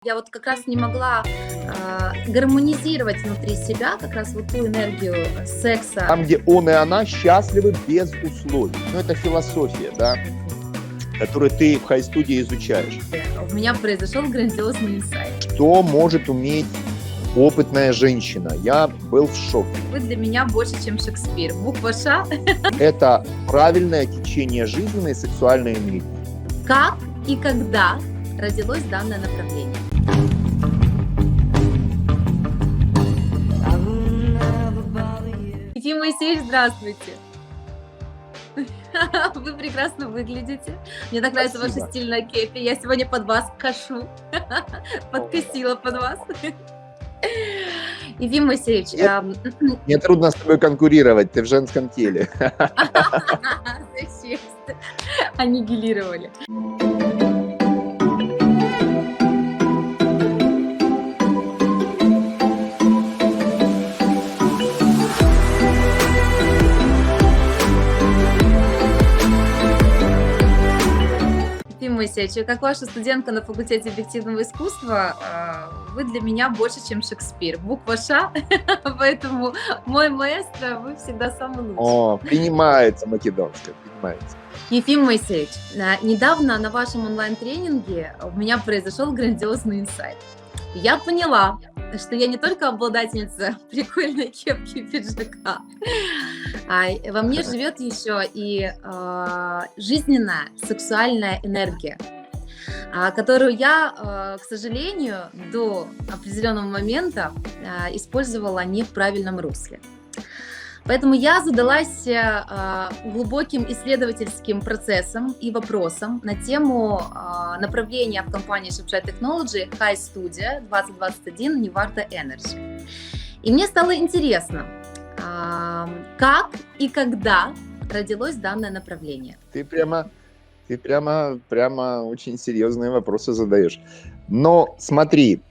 Я вот как раз не могла гармонизировать внутри себя как раз вот ту энергию секса. Там, где он и она счастливы без условий. Ну, это философия, да, которую ты в хай-студии изучаешь. У меня произошел грандиозный инсайт. Что может уметь опытная женщина? Я был в шоке. Вы для меня больше, чем Шекспир. Буква Ш. Это правильное течение жизненной и сексуальной энергии. Как и когда родилось данное направление? Ефим Моисеевич, здравствуйте. Вы прекрасно выглядите. Мне так нравится ваша стильная кепи. Я сегодня под вас кашу. Подкосила под вас. Ефим Моисеевич. Мне трудно с тобой конкурировать, ты в женском теле. Аннигилировали. Ефим Моисеевич, как ваша студентка на факультете объективного искусства, вы для меня больше, чем Шекспир. Буква Ш, поэтому мой маэстро, вы всегда самый лучший. О, принимается македонская, принимается. Ефим Моисеевич, недавно на вашем онлайн-тренинге у меня произошел грандиозный инсайт. Я поняла, что я не только обладательница прикольной кепки и пиджака, а во мне живет еще и жизненная сексуальная энергия, которую я, к сожалению, до определенного момента использовала не в правильном русле. Поэтому я задалась глубоким исследовательским процессом и вопросом на тему направления в компании Shipshed Technology High Studio 2021 Nevarta Energy. И мне стало интересно, как и когда родилось данное направление. Ты прямо очень серьезные вопросы задаешь. Но смотри,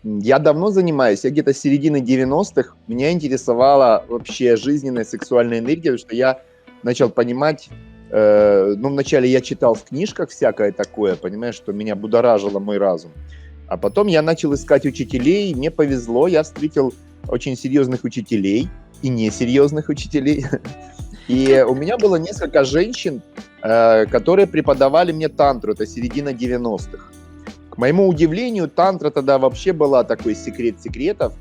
я давно занимаюсь, я где-то с середины 90-х, меня интересовала вообще жизненная сексуальная энергия, потому что я начал понимать, вначале я читал в книжках всякое такое, понимаешь, что меня будоражило мой разум. А потом я начал искать учителей, и мне повезло, я встретил очень серьезных учителей и несерьезных учителей. И у меня было несколько женщин, которые преподавали мне тантру, это середина 90-х. К моему удивлению, тантра тогда вообще была такой секрет секретов.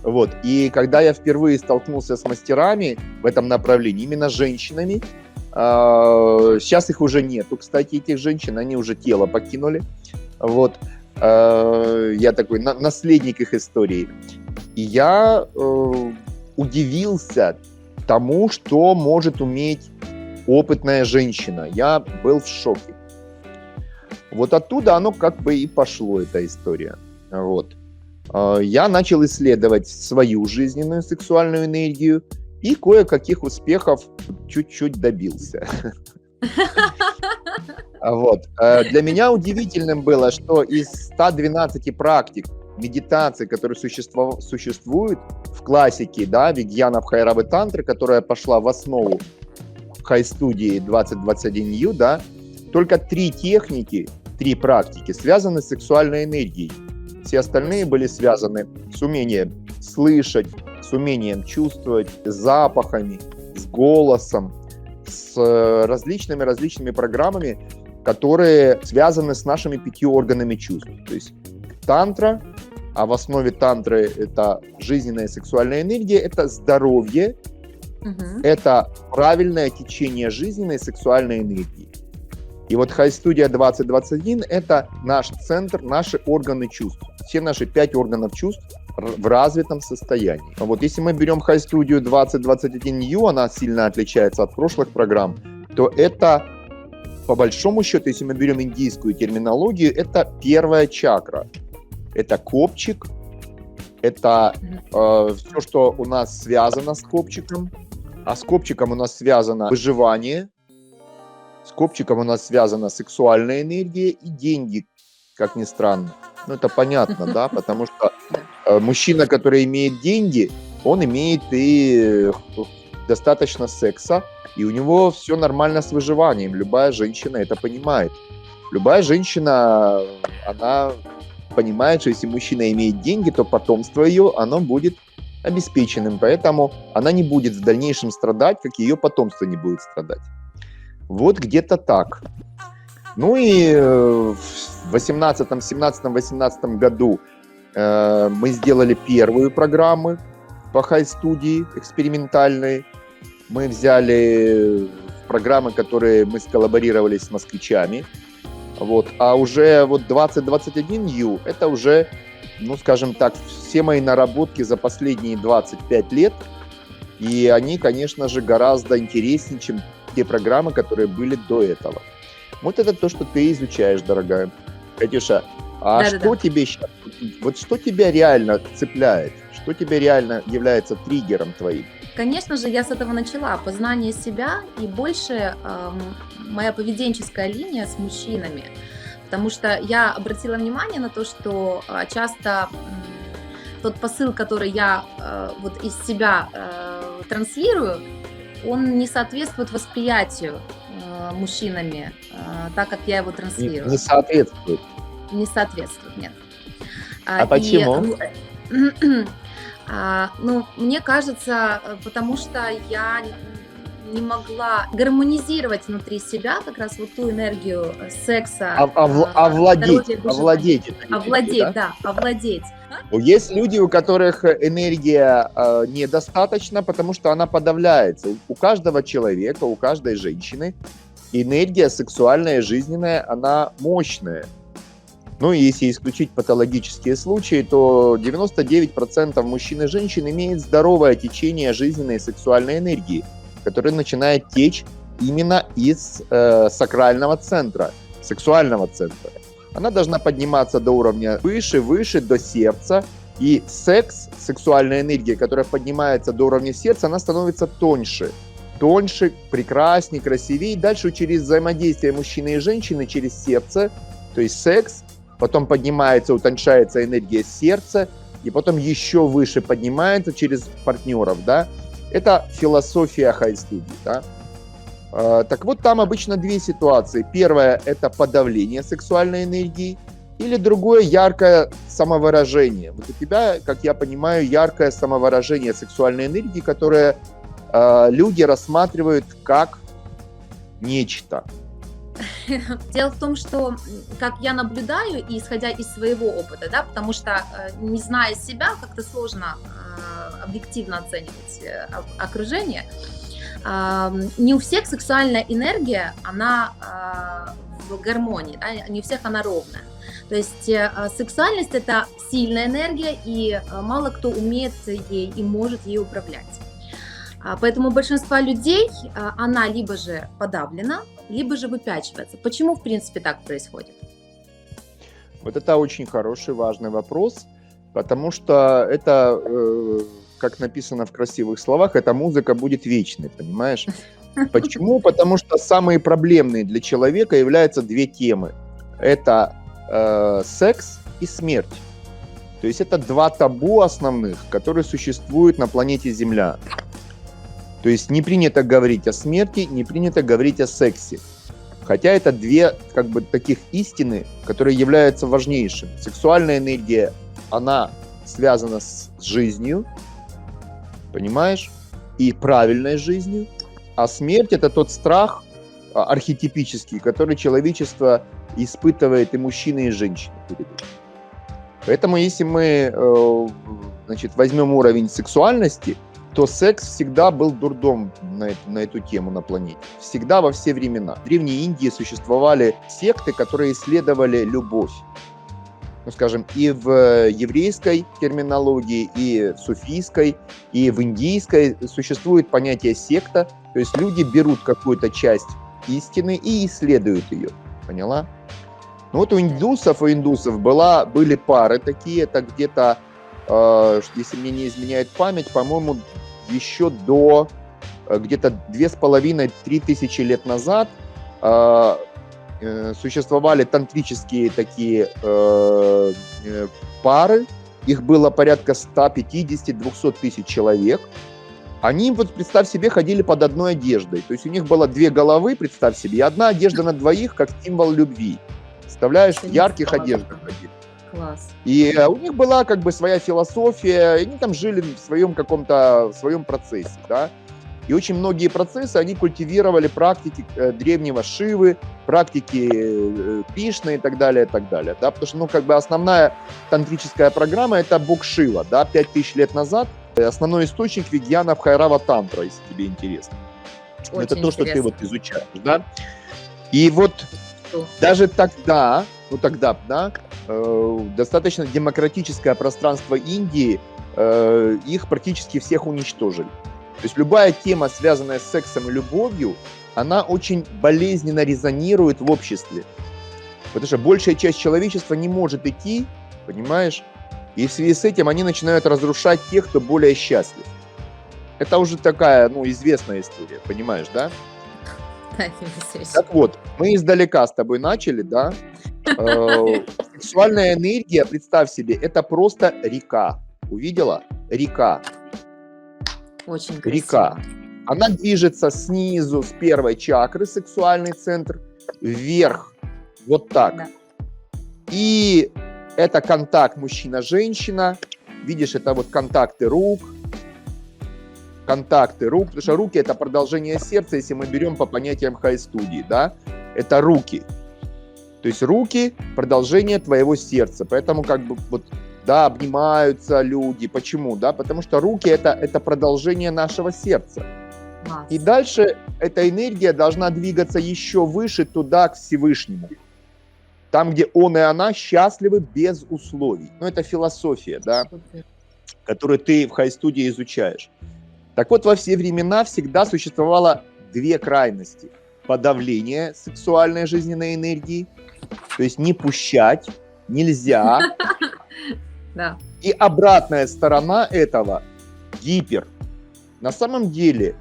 Вот. И когда я впервые столкнулся с мастерами в этом направлении, именно женщинами, сейчас их уже нету, кстати, этих женщин, они уже тело покинули. Вот. Я такой наследник их истории. И я удивился тому, что может уметь опытная женщина. Я был в шоке. Вот оттуда оно как бы и пошло, эта история. Вот. Я начал исследовать свою жизненную сексуальную энергию и кое-каких успехов чуть-чуть добился. Вот. Для меня удивительным было, что из 112 практик медитации, которые существуют в классике, да, Видьяна Бхайравы Тантры, которая пошла в основу хай-студии 2021U, да, только 3 техники, 3 практики связаны с сексуальной энергией. Все остальные были связаны с умением слышать, с умением чувствовать, с запахами, с голосом, с различными программами, которые связаны с нашими 5 органами чувств. То есть тантра, а в основе тантры это жизненная сексуальная энергия, это здоровье, это правильное течение жизненной сексуальной энергии. И вот Хай-студия 2021 – это наш центр, наши органы чувств. Все наши 5 органов чувств в развитом состоянии. Вот если мы берем Хай-студию 2021U, она сильно отличается от прошлых программ, то это, по большому счету, если мы берем индийскую терминологию, это первая чакра. Это копчик, это все, что у нас связано с копчиком. А с копчиком у нас связано выживание, с копчиком у нас связана сексуальная энергия и деньги, как ни странно. Ну, это понятно, да, потому что мужчина, который имеет деньги, он имеет и достаточно секса, и у него все нормально с выживанием. Любая женщина это понимает. Любая женщина, она понимает, что если мужчина имеет деньги, то потомство ее, оно будет обеспеченным, поэтому она не будет в дальнейшем страдать, как ее потомство не будет страдать. Вот где-то так. Ну и в 18, 17, 18 году мы сделали первую программу по хай-студии экспериментальной. Мы взяли программы, которые мы сколлаборировали с москвичами. Вот. А уже вот 2021U это уже, ну скажем так, все мои наработки за последние 25 лет. И они, конечно же, гораздо интереснее, чем те программы, которые были до этого. Вот это то, что ты изучаешь, дорогая. Катюша, а что тебе сейчас, вот что тебя реально цепляет? Что тебе реально является триггером твоим? Конечно же, я с этого начала. Познание себя и больше моя поведенческая линия с мужчинами. Потому что я обратила внимание на то, что часто тот посыл, который я вот из себя транслирую, он не соответствует восприятию мужчинами, так как я его транслирую. Не соответствует? Не соответствует, нет. А почему? Ну, мне кажется, потому что я не могла гармонизировать внутри себя как раз вот ту энергию секса. Овладеть. Есть люди, у которых энергия недостаточно, потому что она подавляется. У каждого человека, у каждой женщины энергия сексуальная, жизненная, она мощная. Ну и если исключить патологические случаи, то 99% мужчин и женщин имеют здоровое течение жизненной и сексуальной энергии, которая начинает течь именно из сакрального центра, сексуального центра. Она должна подниматься до уровня выше, до сердца. И секс, сексуальная энергия, которая поднимается до уровня сердца, она становится тоньше, прекраснее, красивее. И дальше через взаимодействие мужчины и женщины, через сердце, то есть секс, потом поднимается, утоньшается энергия сердца, и потом еще выше поднимается через партнеров, да. Это философия хай-студии, да. Так вот, там обычно две ситуации. Первая – это подавление сексуальной энергии, или другое – яркое самовыражение. Вот у тебя, как я понимаю, яркое самовыражение сексуальной энергии, которое люди рассматривают как нечто. Дело в том, что, как я наблюдаю, и исходя из своего опыта, да, потому что, не зная себя, как-то сложно объективно оценивать окружение, не у всех сексуальная энергия, она в гармонии, да, не у всех она ровная. То есть сексуальность – это сильная энергия, и мало кто умеет ей и может ей управлять. Поэтому у большинства людей она либо же подавлена, либо же выпячивается. Почему, в принципе, так происходит? Вот это очень хороший, важный вопрос, потому что это, как написано в красивых словах, эта музыка будет вечной, понимаешь? Почему? Потому что самые проблемные для человека являются две темы. Это секс и смерть. То есть это два табу основных, которые существуют на планете Земля. То есть не принято говорить о смерти, не принято говорить о сексе. Хотя это две как бы таких истины, которые являются важнейшими. Сексуальная энергия, она связана с жизнью, понимаешь, и правильной жизнью. А смерть – это тот страх архетипический, который человечество испытывает и мужчины, и женщины. Поэтому если мы возьмем уровень сексуальности, то секс всегда был дурдом на эту тему на планете. Всегда, во все времена. В Древней Индии существовали секты, которые исследовали любовь. Ну, скажем, и в еврейской терминологии, и в суфийской, и в индийской существует понятие секта. То есть люди берут какую-то часть истины и исследуют ее. Поняла? Ну вот у индусов были пары такие, это где-то, если мне не изменяет память, по-моему, еще до где-то 2500-3 тысячи лет назад существовали тантрические такие пары, их было порядка 150-200 тысяч человек. Они, вот представь себе, ходили под одной одеждой, то есть у них было две головы, представь себе, и одна одежда на двоих, как символ любви. Представляешь, в ярких одеждах ходили. Класс. И у них была как бы своя философия, и они там жили в своем каком-то, в своем процессе, да. И очень многие процессы они культивировали практики древнего Шивы, практики Кришны и так далее, да, потому что, ну, как бы основная тантрическая программа – это бог Шива, да, 5000 лет назад. Основной источник Вигьяна Бхайрава Тантра, если тебе интересно. Очень Это то, что ты интересно. вот изучаешь, да. И вот даже тогда, да, достаточно демократическое пространство Индии, их практически всех уничтожили. То есть любая тема, связанная с сексом и любовью, она очень болезненно резонирует в обществе. Потому что большая часть человечества не может идти, понимаешь? И в связи с этим они начинают разрушать тех, кто более счастлив. Это уже такая, ну, известная история, понимаешь, да? Да, Евгений Так вот, мы издалека с тобой начали, да? Сексуальная энергия, представь себе, это просто река. Увидела? Река. Очень красиво. Река. Она движется снизу, с первой чакры, сексуальный центр, вверх, вот так. Да. И это контакт мужчина-женщина. Видишь, это вот контакты рук, потому что руки – это продолжение сердца, если мы берем по понятиям хай-студии, да, это руки. То есть руки – продолжение твоего сердца, поэтому как бы вот, да, обнимаются люди. Почему? Да, потому что руки – это продолжение нашего сердца. Класс. И дальше эта энергия должна двигаться еще выше, туда, к Всевышнему. Там, где он и она счастливы без условий. Ну, это философия, да, Супер. которую ты в хай-студии изучаешь. Так вот, во все времена всегда существовало две крайности. Подавление сексуальной жизненной энергии, то есть не пущать, нельзя. Да. И обратная сторона этого – гипер. На самом деле,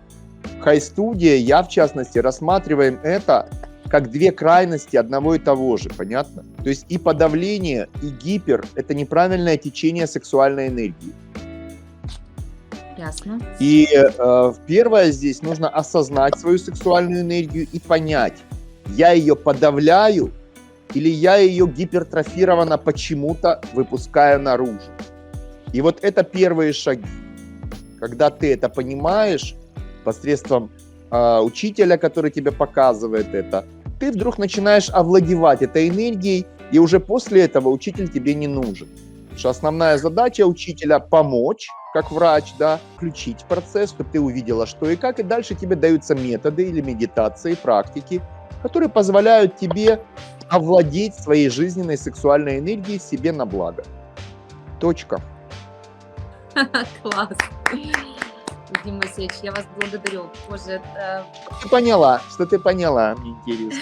хай-студия, я в частности, рассматриваем это как две крайности одного и того же, понятно? То есть и подавление, и гипер – это неправильное течение сексуальной энергии. Ясно. И первое здесь нужно осознать свою сексуальную энергию и понять, я ее подавляю или я ее гипертрофированно почему-то выпускаю наружу. И вот это первые шаги. Когда ты это понимаешь посредством учителя, который тебе показывает это, ты вдруг начинаешь овладевать этой энергией, и уже после этого учитель тебе не нужен. Потому что основная задача учителя – помочь, как врач, да, включить процесс, чтобы ты увидела, что и как, и дальше тебе даются методы или медитации, практики, которые позволяют тебе овладеть своей жизненной сексуальной энергией себе на благо. Точка. Класс. Евгений Моисеевич, я вас благодарю. Боже, Ты поняла, что ты поняла, мне интересно.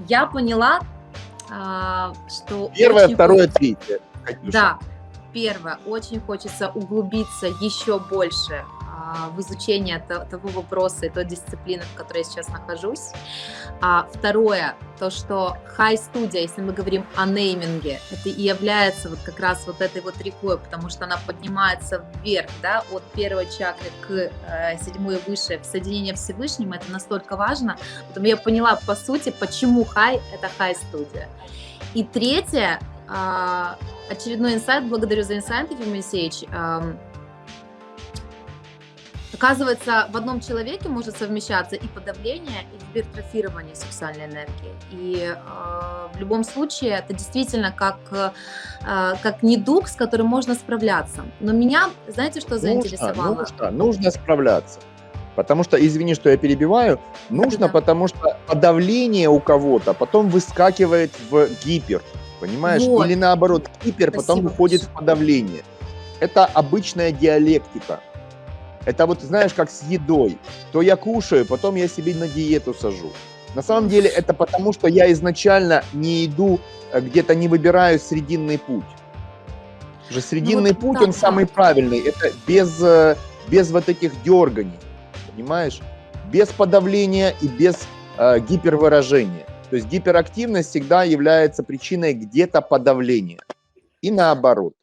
я поняла, что Первое, очень второе, третье. Катюша. Да, первое, очень хочется углубиться еще больше в изучение того вопроса и той дисциплины, в которой я сейчас нахожусь. Второе, то, что хай-студия, если мы говорим о нейминге, это и является вот как раз вот этой вот рекой, потому что она поднимается вверх, да, от первой чакры к седьмой и выше, в соединение Всевышним, это настолько важно. Потом я поняла, по сути, почему хай – это хай-студия. И третье, очередной инсайт, благодарю за инсайт, Евгений Моисеевич. Оказывается, в одном человеке может совмещаться и подавление, и гипертрофирование сексуальной энергии. И в любом случае это действительно как недуг, с которым можно справляться. Но меня, знаете, что заинтересовало? Нужно справляться. Потому что, извини, что я перебиваю, нужно, Да. потому что подавление у кого-то потом выскакивает в гипер, понимаешь? Вот. Или наоборот, гипер потом Спасибо выходит в подавление. Это обычная диалектика. Это вот, знаешь, как с едой. То я кушаю, потом я себе на диету сажу. На самом деле это потому, что я изначально не иду, где-то не выбираю срединный путь. Уже срединный вот путь, да, он самый правильный. Это без вот этих дерганий, понимаешь? Без подавления и без гипервыражения. То есть гиперактивность всегда является причиной где-то подавления. И наоборот.